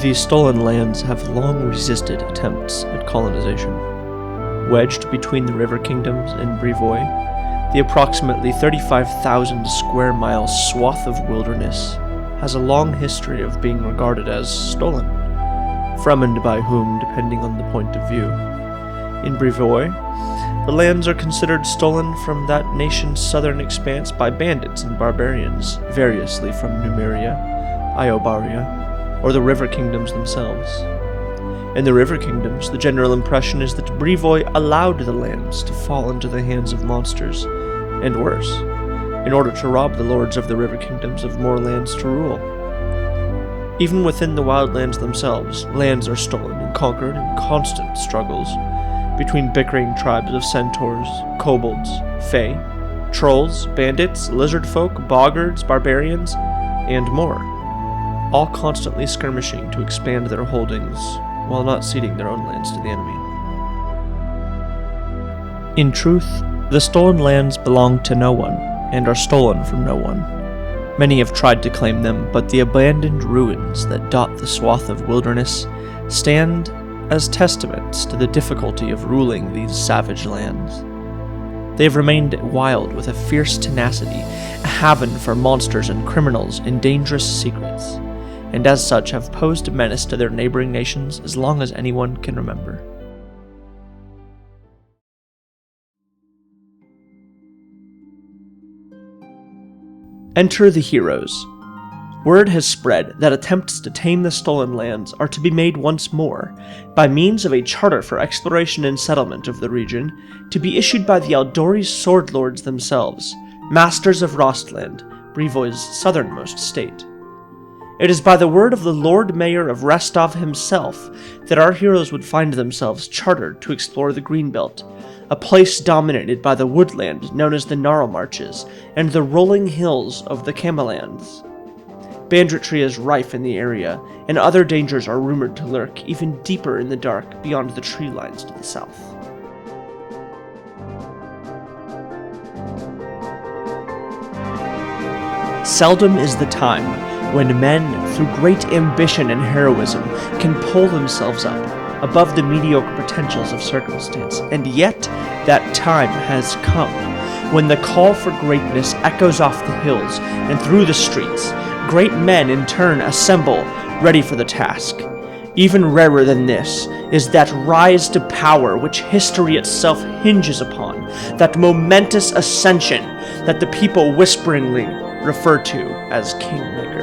These stolen lands have long resisted attempts at colonization. Wedged between the river kingdoms and Brevoy, the approximately 35,000 square mile swath of wilderness has a long history of being regarded as stolen, from and by whom depending on the point of view. In Brevoy, the lands are considered stolen from that nation's southern expanse by bandits and barbarians, variously from Numeria, Iobaria, or the river kingdoms themselves. In the river kingdoms, the general impression is that Brevoy allowed the lands to fall into the hands of monsters, and worse, in order to rob the lords of the river kingdoms of more lands to rule. Even within the wildlands themselves, lands are stolen and conquered in constant struggles between bickering tribes of centaurs, kobolds, fae, trolls, bandits, lizard folk, boggards, barbarians, and more, all constantly skirmishing to expand their holdings while not ceding their own lands to the enemy. In truth, the stolen lands belong to no one and are stolen from no one. Many have tried to claim them, but the abandoned ruins that dot the swath of wilderness stand as testaments to the difficulty of ruling these savage lands. They have remained wild with a fierce tenacity, a haven for monsters and criminals and dangerous secrets, and as such have posed a menace to their neighboring nations as long as anyone can remember. Enter the heroes. Word has spread that attempts to tame the stolen lands are to be made once more, by means of a charter for exploration and settlement of the region, to be issued by the Aldori's sword lords themselves, masters of Rostland, Brevoy's southernmost state. It is by the word of the Lord Mayor of Restov himself that our heroes would find themselves chartered to explore the Greenbelt, a place dominated by the woodland known as the Gnarl Marches and the rolling hills of the Camelands. Banditry is rife in the area, and other dangers are rumored to lurk even deeper in the dark beyond the tree lines to the south. Seldom is the time when men, through great ambition and heroism, can pull themselves up above the mediocre potentials of circumstance, and yet that time has come, when the call for greatness echoes off the hills and through the streets. Great men in turn assemble, ready for the task. Even rarer than this is that rise to power which history itself hinges upon, that momentous ascension that the people whisperingly refer to as Kingmaker.